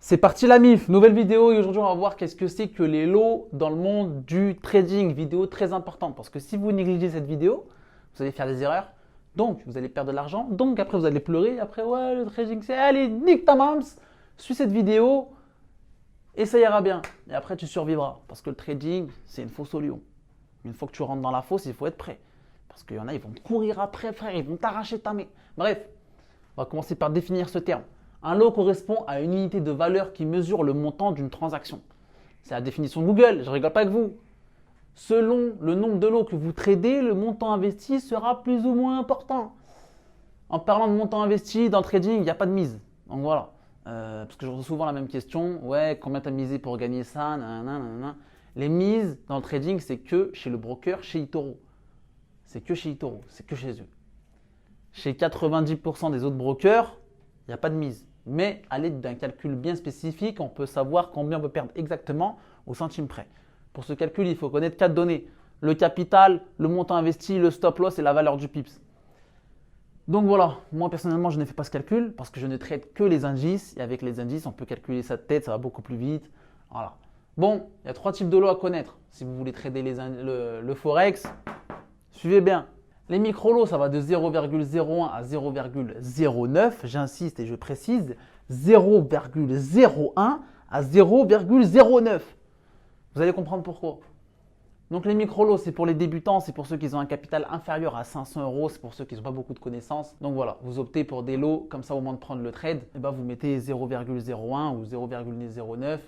C'est parti la MIF, nouvelle vidéo et aujourd'hui on va voir qu'est-ce que c'est que les lots dans le monde du trading. Vidéo très importante parce que si vous négligez cette vidéo, vous allez faire des erreurs, donc vous allez perdre de l'argent, donc après vous allez pleurer, et après ouais le trading c'est allez nique ta mams, suis cette vidéo et ça ira bien. Et après tu survivras parce que le trading c'est une fosse au lion. Une fois que tu rentres dans la fosse, il faut être prêt. Parce qu'il y en a, ils vont te courir après frère, ils vont t'arracher ta main. Bref, on va commencer par définir ce terme. Un lot correspond à une unité de valeur qui mesure le montant d'une transaction. C'est la définition de Google, je ne rigole pas avec vous. Selon le nombre de lots que vous tradez, le montant investi sera plus ou moins important. En parlant de montant investi dans le trading, il n'y a pas de mise. Donc voilà, parce que je reçois souvent la même question. Ouais, combien tu as misé pour gagner ça nanana, nanana. Les mises dans le trading, c'est que chez le broker, chez eToro. C'est que chez eToro, c'est que chez eux. Chez 90% des autres brokers, il n'y a pas de mise. Mais à l'aide d'un calcul bien spécifique, on peut savoir combien on peut perdre exactement au centime près. Pour ce calcul, il faut connaître 4 données. Le capital, le montant investi, le stop loss et la valeur du pips. Donc voilà, moi personnellement, je ne fais pas ce calcul parce que je ne trade que les indices. Et avec les indices, on peut calculer sa tête, ça va beaucoup plus vite. Voilà. Bon, il y a 3 types de lots à connaître. Si vous voulez trader le Forex, suivez bien. Les micro-lots, ça va de 0,01 à 0,09. J'insiste et je précise, 0,01 à 0,09. Vous allez comprendre pourquoi. Donc les micro-lots, c'est pour les débutants, c'est pour ceux qui ont un capital inférieur à 500 €, c'est pour ceux qui n'ont pas beaucoup de connaissances. Donc voilà, vous optez pour des lots, comme ça au moment de prendre le trade, et ben vous mettez 0,01 ou 0,09,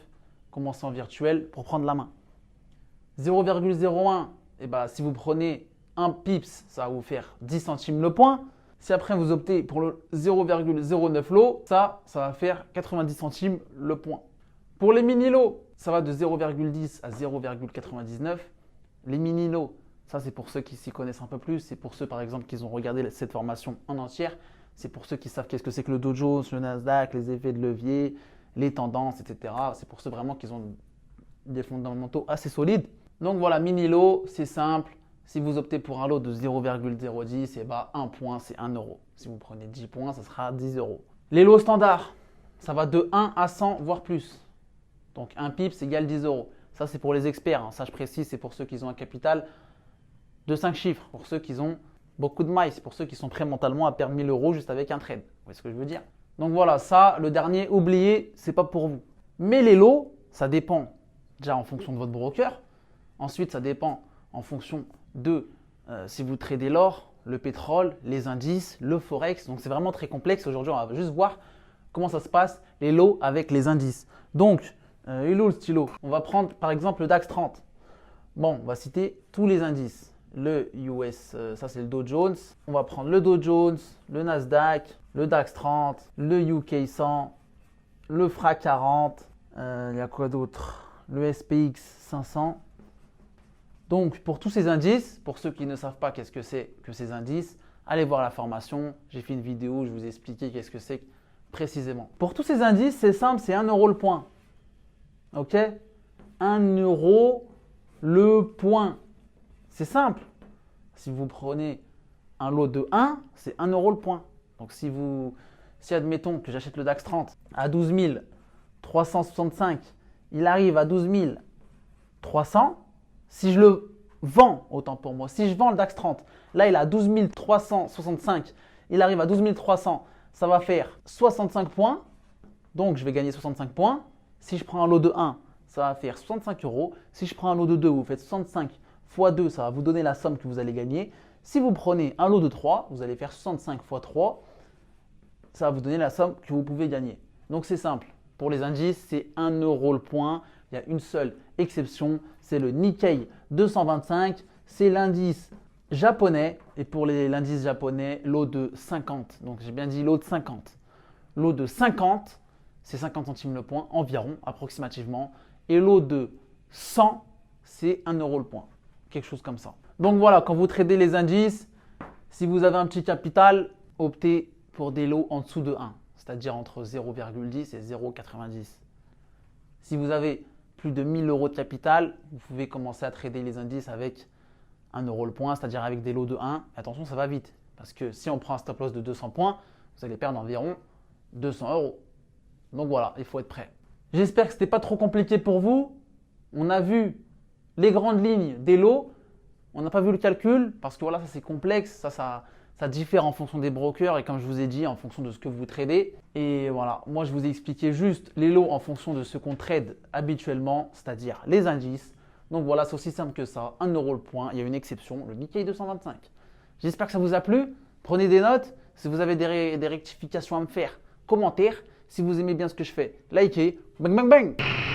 commencez en virtuel pour prendre la main. 0,01, et ben si vous prenez un pips, ça va vous faire 10 centimes le point. Si après vous optez pour le 0,09 lot, ça va faire 90 centimes le point. Pour les mini-lots, ça va de 0,10 à 0,99. Les mini-lots, ça c'est pour ceux qui s'y connaissent un peu plus. C'est pour ceux par exemple qui ont regardé cette formation en entière. C'est pour ceux qui savent qu'est-ce que c'est que le Dow Jones, le Nasdaq, les effets de levier, les tendances, etc. C'est pour ceux vraiment qui ont des fondamentaux assez solides. Donc voilà, mini-lot, c'est simple. Si vous optez pour un lot de 0,010, et bah 1 point, c'est 1 €. Si vous prenez 10 points, ça sera 10 €. Les lots standards, ça va de 1 à 100, voire plus. Donc 1 pips égale 10 €. Ça, c'est pour les experts. Ça, je précise, c'est pour ceux qui ont un capital de 5 chiffres. Pour ceux qui ont beaucoup de mailles. C'est pour ceux qui sont prêts mentalement à perdre 1000 € juste avec un trade. Vous voyez ce que je veux dire? Donc voilà, ça, le dernier, oubliez, ce n'est pas pour vous. Mais les lots, ça dépend déjà en fonction de votre broker. Ensuite, ça dépend en fonction de si vous tradez l'or, le pétrole, les indices, le forex. Donc c'est vraiment très complexe. Aujourd'hui, on va juste voir comment ça se passe, les lots avec les indices. Donc, il est où le stylo? On va prendre par exemple le DAX 30. Bon, on va citer tous les indices. Le US, ça c'est le Dow Jones. On va prendre le Dow Jones, le Nasdaq, le DAX 30, le UK 100, le FRA 40. Il y a quoi d'autre? Le SPX 500. Donc, pour tous ces indices, pour ceux qui ne savent pas qu'est-ce que c'est que ces indices, allez voir la formation. J'ai fait une vidéo où je vous ai expliqué qu'est-ce que c'est précisément. Pour tous ces indices, c'est simple, c'est 1 € le point. Ok? 1 € le point. C'est simple. Si vous prenez un lot de 1, c'est 1 € le point. Donc, si admettons que j'achète le DAX 30 à 12 365, il arrive à 12 300. Si je le vends, autant pour moi, si je vends le DAX 30, là il est à 12 365, il arrive à 12 300, ça va faire 65 points. Donc je vais gagner 65 points. Si je prends un lot de 1, ça va faire 65 €. Si je prends un lot de 2, vous faites 65 x 2, ça va vous donner la somme que vous allez gagner. Si vous prenez un lot de 3, vous allez faire 65 x 3, ça va vous donner la somme que vous pouvez gagner. Donc c'est simple. Pour les indices, c'est 1 € le point. Il y a une seule exception, c'est le Nikkei 225. C'est l'indice japonais. Et pour l'indice japonais, lot de 50. Donc j'ai bien dit lot de 50. Lot de 50, c'est 50 centimes le point environ, approximativement. Et lot de 100, c'est 1 € le point. Quelque chose comme ça. Donc voilà, quand vous tradez les indices, si vous avez un petit capital, optez pour des lots en dessous de 1. C'est-à-dire entre 0,10 et 0,90. Si vous avez plus de 1000 € de capital, vous pouvez commencer à trader les indices avec 1 € le point, c'est-à-dire avec des lots de 1. Attention, ça va vite. Parce que si on prend un stop loss de 200 points, vous allez perdre environ 200 €. Donc voilà, il faut être prêt. J'espère que ce n'était pas trop compliqué pour vous. On a vu les grandes lignes des lots. On n'a pas vu le calcul parce que voilà, ça c'est complexe. Ça diffère en fonction des brokers et comme je vous ai dit, en fonction de ce que vous tradez. Et voilà, moi je vous ai expliqué juste les lots en fonction de ce qu'on trade habituellement, c'est-à-dire les indices. Donc voilà, c'est aussi simple que ça. 1 euro le point. Il y a une exception, le Nikkei 225. J'espère que ça vous a plu. Prenez des notes. Si vous avez des rectifications à me faire, commentaire. Si vous aimez bien ce que je fais, likez. Bang, bang, bang!